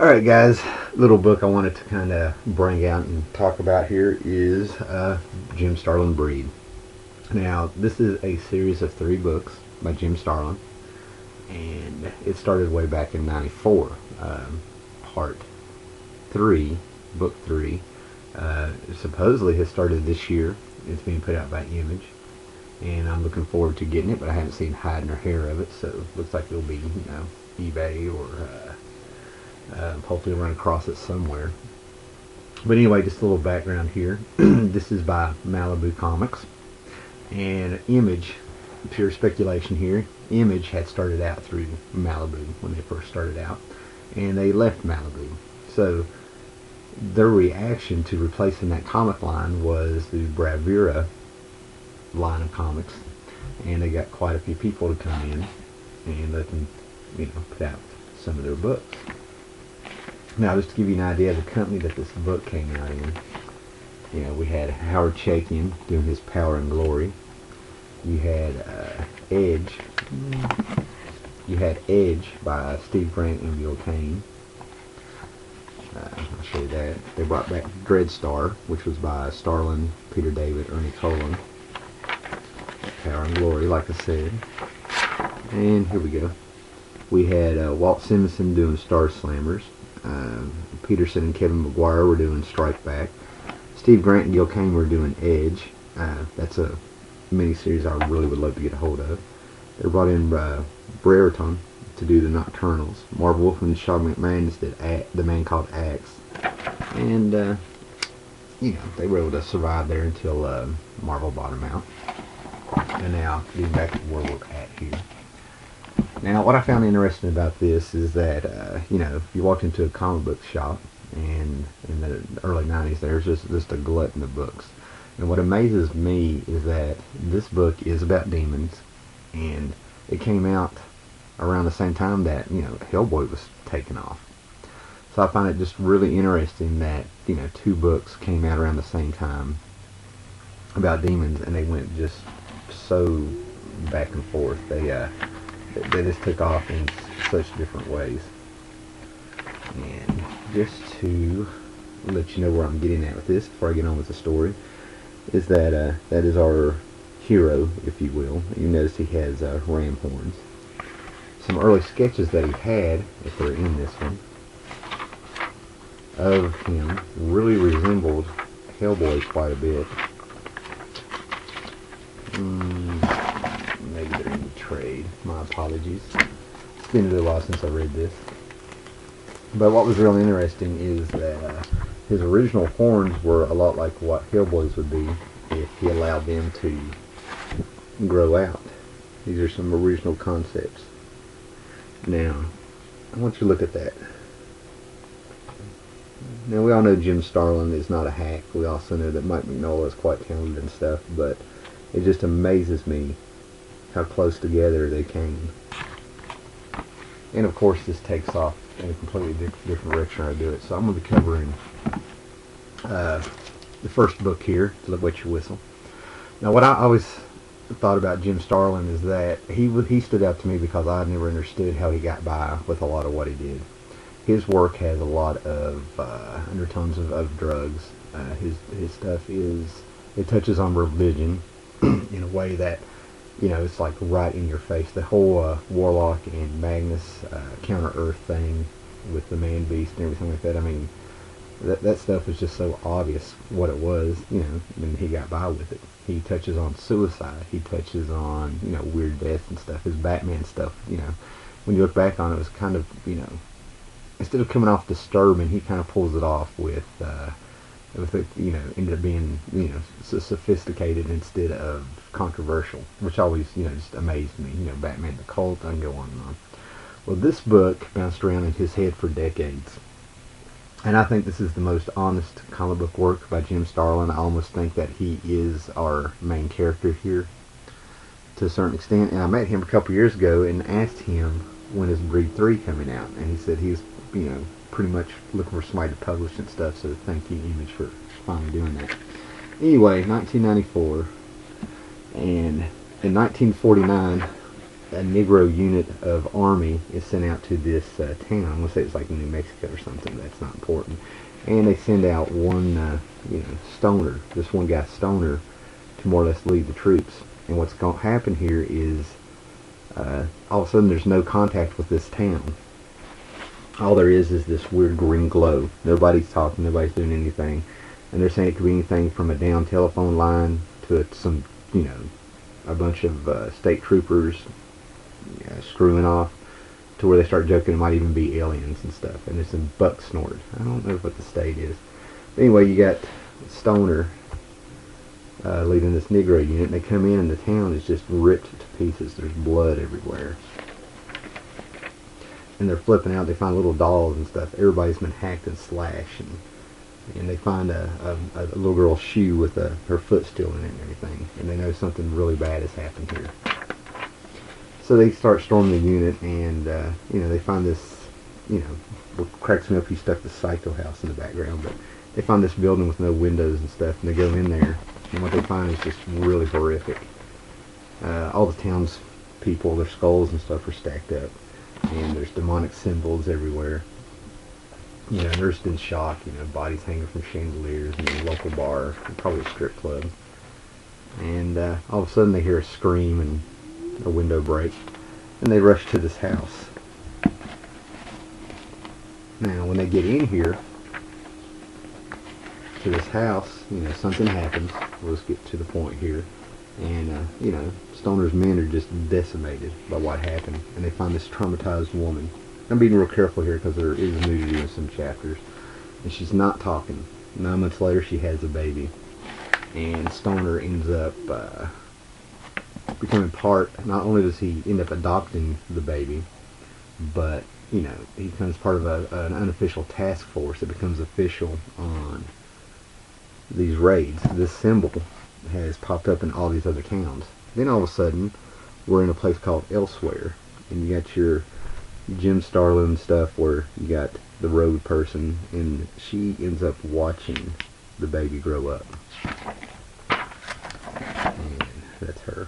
Alright guys, little book I wanted to kind of bring out and talk about here is Jim Starlin Breed. Now, this is a series of 3 books by Jim Starlin, and it started way back in '94. Part 3, book 3, supposedly has started this year. It's being put out by Image, and I'm looking forward to getting it, but I haven't seen hide nor hair of it, so it looks like it'll be, eBay or hopefully run across it somewhere. But anyway, just a little background here. This is by Malibu Comics, and Image, pure speculation here, Image had started out through Malibu when they first started out, and they left Malibu. So their reaction to replacing that comic line was the Bravura line of comics, and they got quite a few people to come in and let them, put out some of their books. Now, just to give you an idea of the company that this book came out in, we had Howard Chaykin doing his Power and Glory. You had Edge. You had Edge by Steve Grant and Gil Kane. I'll show you that. They brought back Dreadstar, which was by Starlin, Peter David, Ernie Colin. Power and Glory, like I said. And here we go. We had Walt Simonson doing Star Slammers. Peterson and Kevin McGuire were doing Strike Back. Steve Grant and Gil Kane were doing Edge. That's a miniseries I really would love to get a hold of. They brought in Brereton to do the Nocturnals. Marv Wolfman and Sean McManus did The Man Called Axe. And, they were able to survive there until Marvel bought them out. And now, getting back to where we're at here. Now, what I found interesting about this is that, if you walked into a comic book shop, and in the early 90s, there's just a glutton of books. And what amazes me is that this book is about demons, and it came out around the same time that, Hellboy was taken off. So I find it just really interesting that, 2 books came out around the same time about demons, and they went just so back and forth. They just took off in such different ways. And just to let you know where I'm getting at with this before I get on with the story, is that that is our hero, if you will. You notice he has ram horns. Some early sketches that he had, if they're in this one, of him really resembled Hellboy quite a bit. Maybe they're in the trade. My apologies. It's been a little while since I read this. But what was really interesting is that his original horns were a lot like what Hellboy's would be if he allowed them to grow out. These are some original concepts. Now, I want you to look at that. Now, we all know Jim Starlin is not a hack. We also know that Mike Mignola is quite talented and stuff, but it just amazes me how close together they came. And of course, this takes off in a completely different direction I do it. So I'm going to be covering the first book here, To Wet Your Whistle. Now, what I always thought about Jim Starlin is that he stood out to me because I never understood how he got by with a lot of what he did. His work has a lot of undertones of drugs. His stuff it touches on religion in a way that, it's like right in your face. The whole Warlock and Magnus Counter-Earth thing with the Man-Beast and everything like that. I mean, that stuff was just so obvious what it was, and he got by with it. He touches on suicide. He touches on, weird death and stuff. His Batman stuff, when you look back on it, it was kind of, instead of coming off disturbing, he kind of pulls it off with it, ended up being, sophisticated instead of controversial, which always, just amazed me. Batman the Cult, I can go on and on. Well, this book bounced around in his head for decades, and I think this is the most honest comic book work by Jim Starlin. I almost think that he is our main character here, to a certain extent. And I met him a couple years ago and asked him when is Breed 3 coming out, and he said he was, pretty much looking for somebody to publish and stuff, so thank you, Image, for finally doing that. Anyway, 1994, and in 1949, a Negro unit of army is sent out to this town. I'm gonna say it's like New Mexico or something. That's not important. And they send out one, stoner, this one guy stoner, to more or less lead the troops. And what's going to happen here is, all of a sudden, there's no contact with this town. All there is this weird green glow. Nobody's talking. Nobody's doing anything. And they're saying it could be anything from a down telephone line to some, a bunch of state troopers screwing off, to where they start joking it might even be aliens and stuff. And it's in Bucksnort. I don't know what the state is. But anyway, you got Stoner leading this Negro unit, and they come in and the town is just ripped to pieces. There's blood everywhere. And they're flipping out. They find little dolls and stuff. Everybody's been hacked and slashed. And they find a little girl's shoe with her foot still in it and everything. And they know something really bad has happened here. So they start storming the unit, and they find this, what cracks me up, he stuck the Psycho House in the background, but they find this building with no windows and stuff, and they go in there, and what they find is just really horrific. All the town's people, their skulls and stuff are stacked up, and there's demonic symbols everywhere. Nurse been shot, bodies hanging from chandeliers in a local bar, probably a strip club. And all of a sudden they hear a scream and a window break, and they rush to this house. Now, when they get in here to this house, something happens. Let's get to the point here. And, Stoner's men are just decimated by what happened, and they find this traumatized woman. I'm being real careful here because there is nudity in some chapters, and she's not talking. 9 months later, she has a baby, and Stoner ends up becoming part. Not only does he end up adopting the baby, but he becomes part of an unofficial task force that becomes official on these raids. This symbol has popped up in all these other towns. Then all of a sudden, we're in a place called Elsewhere, and you got your Jim Starlin stuff where you got the road person, and she ends up watching the baby grow up. And that's her.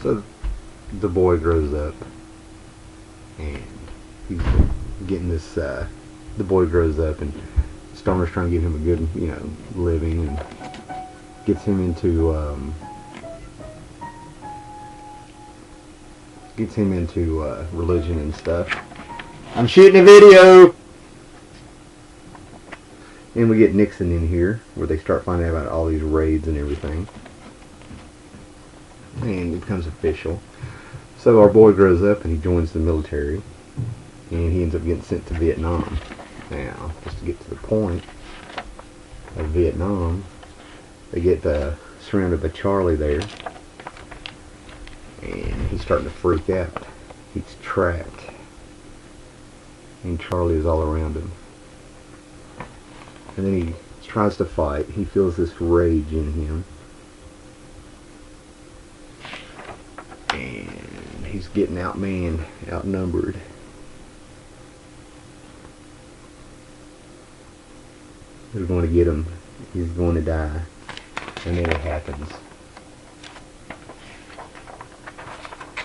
So the boy grows up, and he's getting this, the boy grows up, and Stoner's trying to give him a good, living, and gets him into, religion and stuff. I'm shooting a video! And we get Nixon in here, where they start finding out about all these raids and everything. And it becomes official. So our boy grows up and he joins the military, and he ends up getting sent to Vietnam. Now, just to get to the point of Vietnam, they get surrounded by Charlie there, and he's starting to freak out. He's trapped, and Charlie is all around him. And then he tries to fight. He feels this rage in him, and he's getting outmanned, outnumbered. They're going to get him. He's going to die. And then it happens.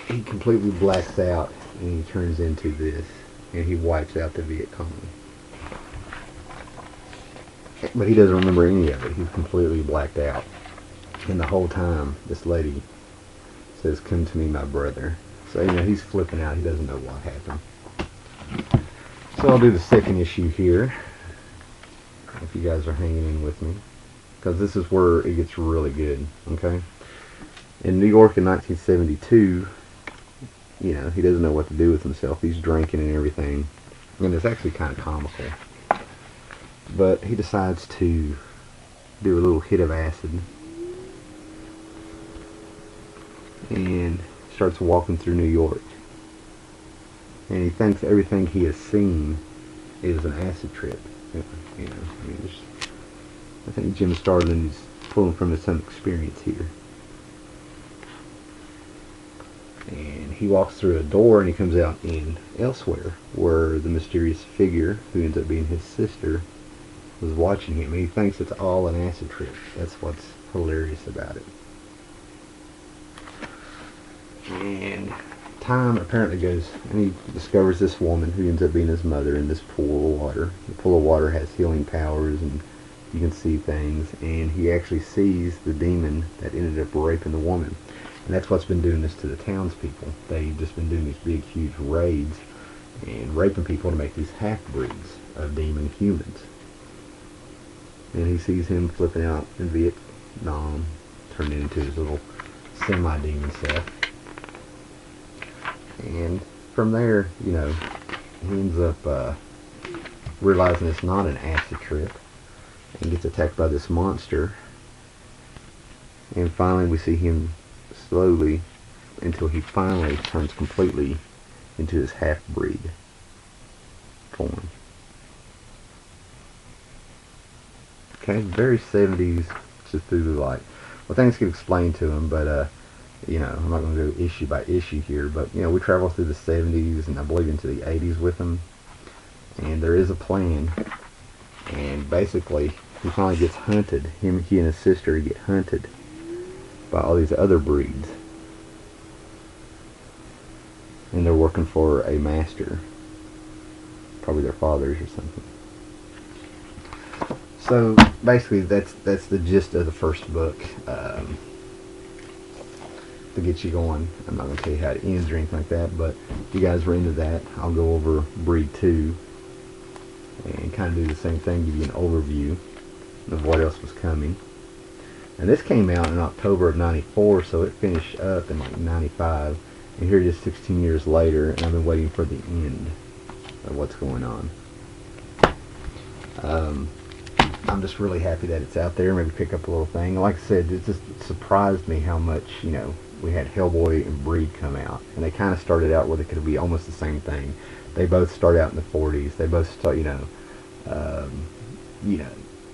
He completely blacks out, and he turns into this, and he wipes out the Viet Cong. But he doesn't remember any of it. He's completely blacked out. And the whole time, this lady says, "Come to me, my brother." So, he's flipping out. He doesn't know what happened. So I'll do the second issue here, if you guys are hanging in with me, because this is where it gets really good. Okay, in New York in 1972, he doesn't know what to do with himself. He's drinking and everything, and it's actually kind of comical. But he decides to do a little hit of acid, and starts walking through New York, and he thinks everything he has seen is an acid trip. I think Jim Starlin is pulling from his own experience here. And he walks through a door, and he comes out in Elsewhere, where the mysterious figure, who ends up being his sister, was watching him. And he thinks it's all an acid trip. That's what's hilarious about it. And time apparently goes, and he discovers this woman who ends up being his mother in this pool of water. The pool of water has healing powers, and you can see things, and he actually sees the demon that ended up raping the woman. And that's what's been doing this to the townspeople. They've just been doing these big, huge raids and raping people to make these half-breeds of demon humans. And he sees him flipping out in Vietnam, turning into his little semi-demon self. And from there, you know, he ends up realizing it's not an acid trip and gets attacked by this monster. And finally we see him slowly until he finally turns completely into his half-breed form. Okay, very 70s Cthulhu like. Well, things get explained to him, but you know, I'm not going to go issue by issue here, but you know, we travel through the 70s and I believe into the 80s with him, and there is a plan. And basically, he finally gets hunted. He and his sister get hunted by all these other breeds, and they're working for a master, probably their fathers or something. So basically, that's the gist of the first book. To get you going, I'm not going to tell you how it ends or anything like that, but if you guys were into that, I'll go over Breed 2 and kind of do the same thing, give you an overview of what else was coming. And this came out in October of '94, so it finished up in like '95, and here it is 16 years later, and I've been waiting for the end of what's going on. I'm just really happy that it's out there. Maybe pick up a little thing. Like I said, it just surprised me how much, you know, we had Hellboy and Breed come out, and they kind of started out where they could be almost the same thing. They both start out in the 40s. They both start, you know,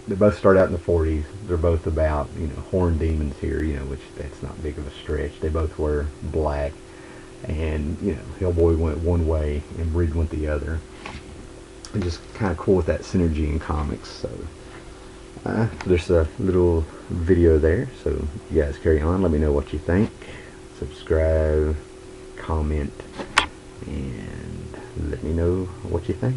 they both start out in the 40s. They're both about, you know, horned demons here, you know, which that's not big of a stretch. They both wear black, and you know, Hellboy went one way and Breed went the other. And just kind of cool with that synergy in comics. So there's a little video there, so you guys carry on. Let me know what you think. Subscribe, comment, and let me know what you think.